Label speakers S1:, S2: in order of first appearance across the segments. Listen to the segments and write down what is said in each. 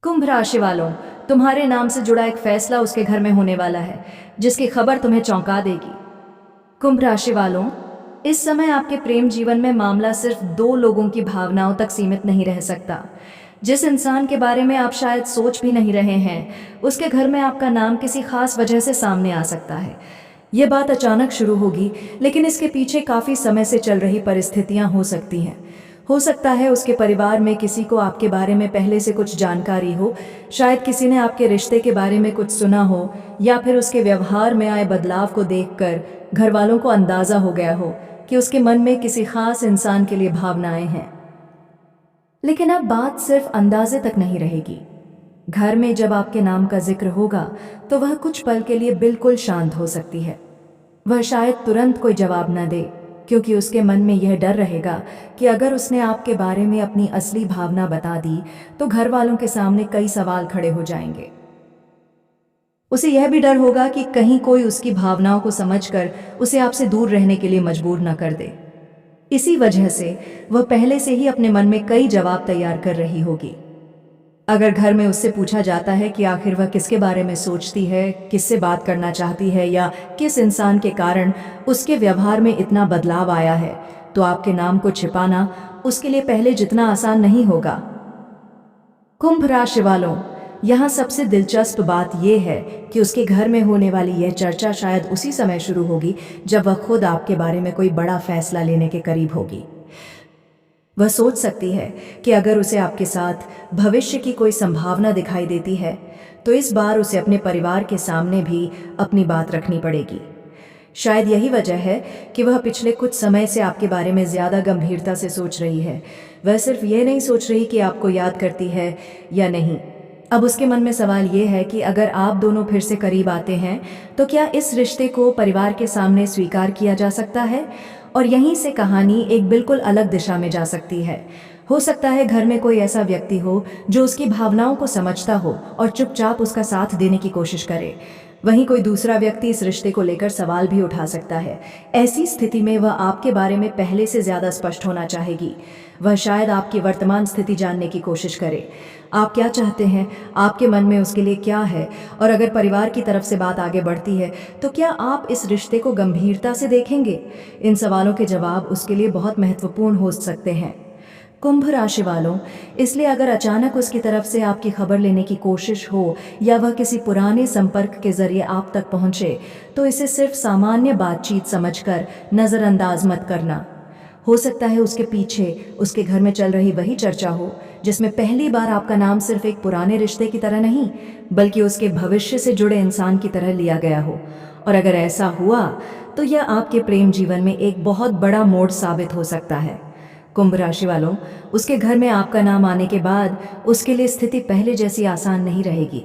S1: कुंभ राशि वालों, तुम्हारे नाम से जुड़ा एक फैसला उसके घर में होने वाला है, जिसकी खबर तुम्हें चौंका देगी। कुंभ राशि वालों, इस समय आपके प्रेम जीवन में मामला सिर्फ दो लोगों की भावनाओं तक सीमित नहीं रह सकता। जिस इंसान के बारे में आप शायद सोच भी नहीं रहे हैं, उसके घर में आपका नाम किसी खास वजह से सामने आ सकता है। ये बात अचानक शुरू होगी, लेकिन इसके पीछे काफी समय से चल रही परिस्थितियां हो सकती हैं। हो सकता है उसके परिवार में किसी को आपके बारे में पहले से कुछ जानकारी हो, शायद किसी ने आपके रिश्ते के बारे में कुछ सुना हो, या फिर उसके व्यवहार में आए बदलाव को देखकर घर वालों को अंदाजा हो गया हो कि उसके मन में किसी खास इंसान के लिए भावनाएं हैं। लेकिन अब बात सिर्फ अंदाजे तक नहीं रहेगी। घर में जब आपके नाम का जिक्र होगा तो वह कुछ पल के लिए बिल्कुल शांत हो सकती है। वह शायद तुरंत कोई जवाब न दे, क्योंकि उसके मन में यह डर रहेगा कि अगर उसने आपके बारे में अपनी असली भावना बता दी तो घर वालों के सामने कई सवाल खड़े हो जाएंगे। उसे यह भी डर होगा कि कहीं कोई उसकी भावनाओं को समझकर उसे आपसे दूर रहने के लिए मजबूर न कर दे। इसी वजह से वह पहले से ही अपने मन में कई जवाब तैयार कर रही होगी। अगर घर में उससे पूछा जाता है कि आखिर वह किसके बारे में सोचती है, किससे बात करना चाहती है, या किस इंसान के कारण उसके व्यवहार में इतना बदलाव आया है, तो आपके नाम को छिपाना उसके लिए पहले जितना आसान नहीं होगा। कुंभ राशि वालों, यहाँ सबसे दिलचस्प बात यह है कि उसके घर में होने वाली यह चर्चा शायद उसी समय शुरू होगी जब वह खुद आपके बारे में कोई बड़ा फैसला लेने के करीब होगी। वह सोच सकती है कि अगर उसे आपके साथ भविष्य की कोई संभावना दिखाई देती है तो इस बार उसे अपने परिवार के सामने भी अपनी बात रखनी पड़ेगी। शायद यही वजह है कि वह पिछले कुछ समय से आपके बारे में ज़्यादा गंभीरता से सोच रही है। वह सिर्फ ये नहीं सोच रही कि आपको याद करती है या नहीं। अब उसके मन में सवाल ये है कि अगर आप दोनों फिर से करीब आते हैं तो क्या इस रिश्ते को परिवार के सामने स्वीकार किया जा सकता है, और यहीं से कहानी एक बिल्कुल अलग दिशा में जा सकती है। हो सकता है घर में कोई ऐसा व्यक्ति हो जो उसकी भावनाओं को समझता हो और चुपचाप उसका साथ देने की कोशिश करे। वहीं कोई दूसरा व्यक्ति इस रिश्ते को लेकर सवाल भी उठा सकता है। ऐसी स्थिति में वह आपके बारे में पहले से ज़्यादा स्पष्ट होना चाहेगी। वह शायद आपकी वर्तमान स्थिति जानने की कोशिश करे। आप क्या चाहते हैं, आपके मन में उसके लिए क्या है, और अगर परिवार की तरफ से बात आगे बढ़ती है तो क्या आप इस रिश्ते को गंभीरता से देखेंगे। इन सवालों के जवाब उसके लिए बहुत महत्वपूर्ण हो सकते हैं। कुंभ राशि वालों, इसलिए अगर अचानक उसकी तरफ से आपकी खबर लेने की कोशिश हो या वह किसी पुराने संपर्क के जरिए आप तक पहुंचे तो इसे सिर्फ सामान्य बातचीत समझकर नज़रअंदाज मत करना। हो सकता है उसके पीछे उसके घर में चल रही वही चर्चा हो जिसमें पहली बार आपका नाम सिर्फ एक पुराने रिश्ते की तरह नहीं बल्कि उसके भविष्य से जुड़े इंसान की तरह लिया गया हो। और अगर ऐसा हुआ तो यह आपके प्रेम जीवन में एक बहुत बड़ा मोड़ साबित हो सकता है। कुंभ राशि वालों, उसके घर में आपका नाम आने के बाद उसके लिए स्थिति पहले जैसी आसान नहीं रहेगी।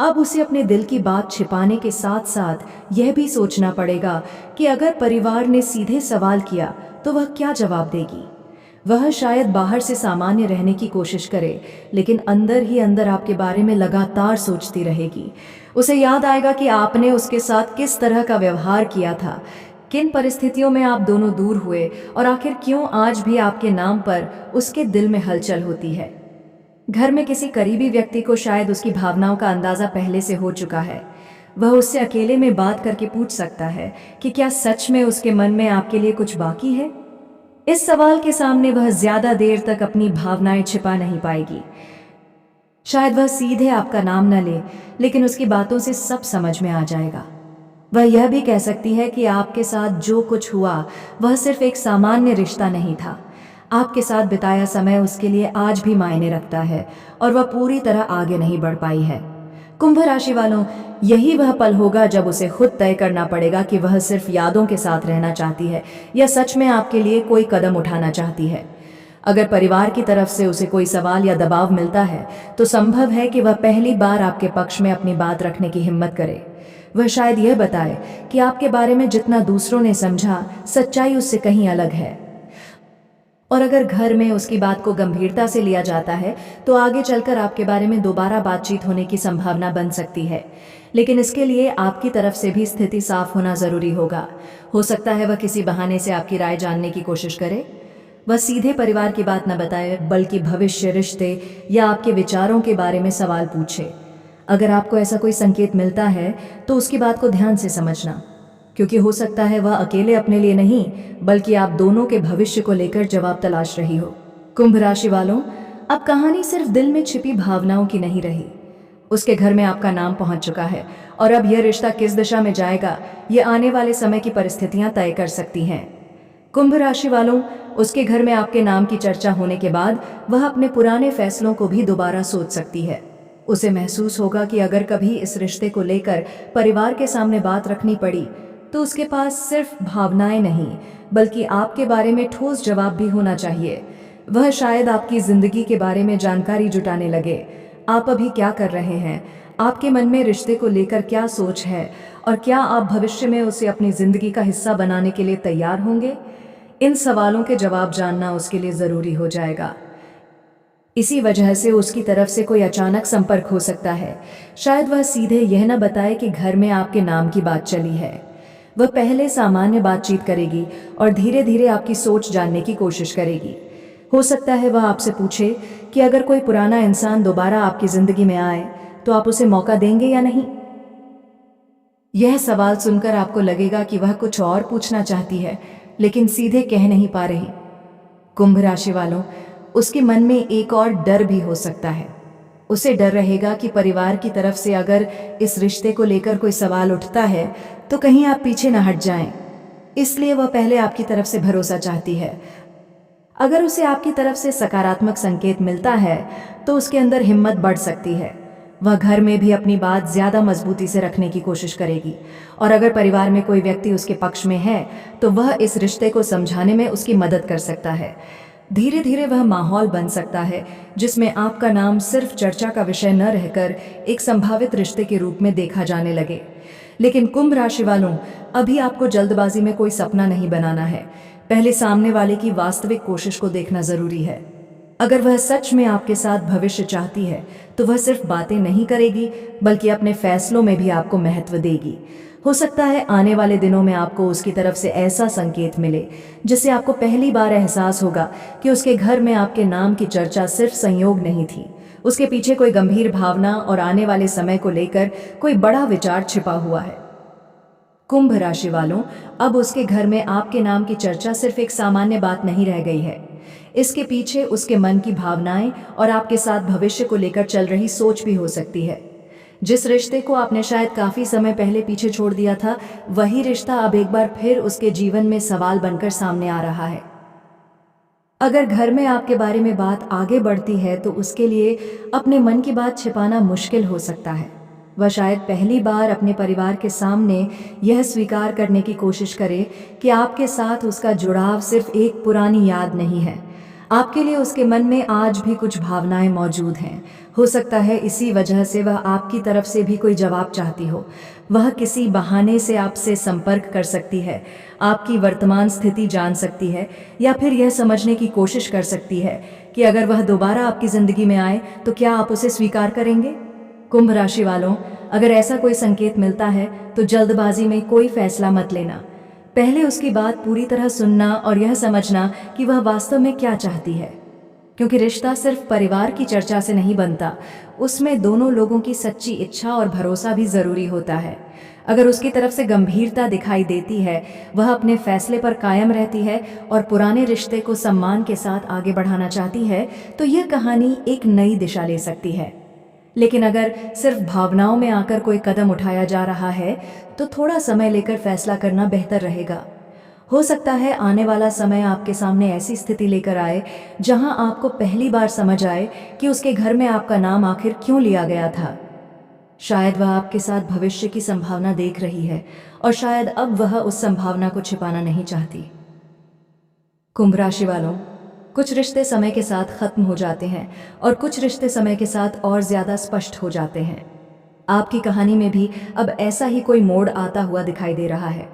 S1: अब उसे अपने दिल की बात छिपाने के साथ साथ यह भी सोचना पड़ेगा कि अगर परिवार ने सीधे सवाल किया तो वह क्या जवाब देगी। वह शायद बाहर से सामान्य रहने की कोशिश करे, लेकिन अंदर ही अंदर आपके बारे में लगातार सोचती रहेगी। उसे याद आएगा कि आपने उसके साथ किस तरह का व्यवहार किया था, किन परिस्थितियों में आप दोनों दूर हुए, और आखिर क्यों आज भी आपके नाम पर उसके दिल में हलचल होती है। घर में किसी करीबी व्यक्ति को शायद उसकी भावनाओं का अंदाजा पहले से हो चुका है। वह उससे अकेले में बात करके पूछ सकता है कि क्या सच में उसके मन में आपके लिए कुछ बाकी है। इस सवाल के सामने वह ज्यादा देर तक अपनी भावनाएं छिपा नहीं पाएगी। शायद वह सीधे आपका नाम न ले, लेकिन उसकी बातों से सब समझ में आ जाएगा। वह यह भी कह सकती है कि आपके साथ जो कुछ हुआ वह सिर्फ एक सामान्य रिश्ता नहीं था। आपके साथ बिताया समय उसके लिए आज भी मायने रखता है और वह पूरी तरह आगे नहीं बढ़ पाई है। कुंभ राशि वालों, यही वह पल होगा जब उसे खुद तय करना पड़ेगा कि वह सिर्फ यादों के साथ रहना चाहती है या सच में आपके लिए कोई कदम उठाना चाहती है। अगर परिवार की तरफ से उसे कोई सवाल या दबाव मिलता है तो संभव है कि वह पहली बार आपके पक्ष में अपनी बात रखने की हिम्मत करे। वह शायद यह बताए कि आपके बारे में जितना दूसरों ने समझा, सच्चाई उससे कहीं अलग है। और अगर घर में उसकी बात को गंभीरता से लिया जाता है तो आगे चलकर आपके बारे में दोबारा बातचीत होने की संभावना बन सकती है। लेकिन इसके लिए आपकी तरफ से भी स्थिति साफ होना जरूरी होगा। हो सकता है वह किसी बहाने से आपकी राय जानने की कोशिश करे। वह सीधे परिवार की बात न बताए, बल्कि भविष्य, रिश्ते या आपके विचारों के बारे में सवाल पूछे। अगर आपको ऐसा कोई संकेत मिलता है तो उसकी बात को ध्यान से समझना, क्योंकि हो सकता है वह अकेले अपने लिए नहीं, बल्कि आप दोनों के भविष्य को लेकर जवाब तलाश रही हो। कुंभ राशि वालों, अब कहानी सिर्फ दिल में छिपी भावनाओं की नहीं रही। उसके घर में आपका नाम पहुंच चुका है, और अब यह रिश्ता किस दिशा में जाएगा, ये आने वाले समय की परिस्थितियां तय कर सकती हैं। कुंभ राशि वालों, उसके घर में आपके नाम की चर्चा होने के बाद वह अपने पुराने फैसलों को भी दोबारा सोच सकती है। उसे महसूस होगा कि अगर कभी इस रिश्ते को लेकर परिवार के सामने बात रखनी पड़ी तो उसके पास सिर्फ भावनाएं नहीं, बल्कि आपके बारे में ठोस जवाब भी होना चाहिए। वह शायद आपकी जिंदगी के बारे में जानकारी जुटाने लगे। आप अभी क्या कर रहे हैं, आपके मन में रिश्ते को लेकर क्या सोच है, और क्या आप भविष्य में उसे अपनी जिंदगी का हिस्सा बनाने के लिए तैयार होंगे? इन सवालों के जवाब जानना उसके लिए जरूरी हो जाएगा। इसी वजह से उसकी तरफ से कोई अचानक संपर्क हो सकता है। शायद वह सीधे यह न बताए कि घर में आपके नाम की बात चली है। वह पहले सामान्य बातचीत करेगी और धीरे धीरे आपकी सोच जानने की कोशिश करेगी। हो सकता है वह आपसे पूछे कि अगर कोई पुराना इंसान दोबारा आपकी जिंदगी में आए तो आप उसे मौका देंगे या नहीं। यह सवाल सुनकर आपको लगेगा कि वह कुछ और पूछना चाहती है, लेकिन सीधे कह नहीं पा रही। कुंभ राशि वालों, उसके मन में एक और डर भी हो सकता है। उसे डर रहेगा कि परिवार की तरफ से अगर इस रिश्ते को लेकर कोई सवाल उठता है तो कहीं आप पीछे न हट जाएं। इसलिए वह पहले आपकी तरफ से भरोसा चाहती है। अगर उसे आपकी तरफ से सकारात्मक संकेत मिलता है तो उसके अंदर हिम्मत बढ़ सकती है। वह घर में भी अपनी बात ज्यादा मजबूती से रखने की कोशिश करेगी, और अगर परिवार में कोई व्यक्ति उसके पक्ष में है तो वह इस रिश्ते को समझाने में उसकी मदद कर सकता है। धीरे धीरे वह माहौल बन सकता है जिसमें आपका नाम सिर्फ चर्चा का विषय न रहकर एक संभावित रिश्ते के रूप में देखा जाने लगे। लेकिन कुंभ राशि वालों, अभी आपको जल्दबाजी में कोई सपना नहीं बनाना है। पहले सामने वाले की वास्तविक कोशिश को देखना जरूरी है। अगर वह सच में आपके साथ भविष्य चाहती है तो वह सिर्फ बातें नहीं करेगी, बल्कि अपने फैसलों में भी आपको महत्व देगी। हो सकता है आने वाले दिनों में आपको उसकी तरफ से ऐसा संकेत मिले जिससे आपको पहली बार एहसास होगा कि उसके घर में आपके नाम की चर्चा सिर्फ संयोग नहीं थी। उसके पीछे कोई गंभीर भावना और आने वाले समय को लेकर कोई बड़ा विचार छिपा हुआ है। कुंभ राशि वालों, अब उसके घर में आपके नाम की चर्चा सिर्फ एक सामान्य बात नहीं रह गई है। इसके पीछे उसके मन की भावनाएं और आपके साथ भविष्य को लेकर चल रही सोच भी हो सकती है। जिस रिश्ते को आपने शायद काफी समय पहले पीछे छोड़ दिया था, वही रिश्ता अब एक बार फिर उसके जीवन में सवाल बनकर सामने आ रहा है। अगर घर में आपके बारे में बात आगे बढ़ती है तो उसके लिए अपने मन की बात छिपाना मुश्किल हो सकता है। वह शायद पहली बार अपने परिवार के सामने यह स्वीकार करने की कोशिश करे कि आपके साथ उसका जुड़ाव सिर्फ एक पुरानी याद नहीं है। आपके लिए उसके मन में आज भी कुछ भावनाएं मौजूद हैं। हो सकता है इसी वजह से वह आपकी तरफ से भी कोई जवाब चाहती हो। वह किसी बहाने से आपसे संपर्क कर सकती है, आपकी वर्तमान स्थिति जान सकती है, या फिर यह समझने की कोशिश कर सकती है कि अगर वह दोबारा आपकी जिंदगी में आए तो क्या आप उसे स्वीकार करेंगे। कुंभ राशि वालों, अगर ऐसा कोई संकेत मिलता है तो जल्दबाजी में कोई फैसला मत लेना। पहले उसकी बात पूरी तरह सुनना और यह समझना कि वह वास्तव में क्या चाहती है, क्योंकि रिश्ता सिर्फ परिवार की चर्चा से नहीं बनता, उसमें दोनों लोगों की सच्ची इच्छा और भरोसा भी जरूरी होता है। अगर उसकी तरफ से गंभीरता दिखाई देती है, वह अपने फैसले पर कायम रहती है और पुराने रिश्ते को सम्मान के साथ आगे बढ़ाना चाहती है, तो यह कहानी एक नई दिशा ले सकती है। लेकिन अगर सिर्फ भावनाओं में आकर कोई कदम उठाया जा रहा है तो थोड़ा समय लेकर फैसला करना बेहतर रहेगा। हो सकता है आने वाला समय आपके सामने ऐसी स्थिति लेकर आए जहां आपको पहली बार समझ आए कि उसके घर में आपका नाम आखिर क्यों लिया गया था। शायद वह आपके साथ भविष्य की संभावना देख रही है, और शायद अब वह उस संभावना को छिपाना नहीं चाहती। कुंभ राशि वालों, कुछ रिश्ते समय के साथ खत्म हो जाते हैं और कुछ रिश्ते समय के साथ और ज्यादा स्पष्ट हो जाते हैं। आपकी कहानी में भी अब ऐसा ही कोई मोड़ आता हुआ दिखाई दे रहा है।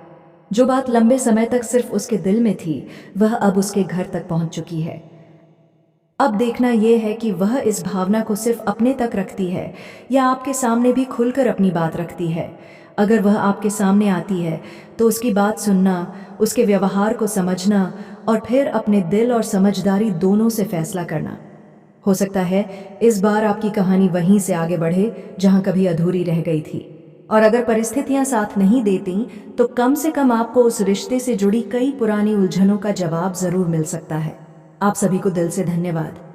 S1: जो बात लंबे समय तक सिर्फ उसके दिल में थी, वह अब उसके घर तक पहुंच चुकी है। अब देखना यह है कि वह इस भावना को सिर्फ अपने तक रखती है या आपके सामने भी खुलकर अपनी बात रखती है। अगर वह आपके सामने आती है तो उसकी बात सुनना, उसके व्यवहार को समझना और फिर अपने दिल और समझदारी दोनों से फैसला करना। हो सकता है इस बार आपकी कहानी वहीं से आगे बढ़े जहां कभी अधूरी रह गई थी। और अगर परिस्थितियां साथ नहीं देती तो कम से कम आपको उस रिश्ते से जुड़ी कई पुरानी उलझनों का जवाब जरूर मिल सकता है। आप सभी को दिल से धन्यवाद।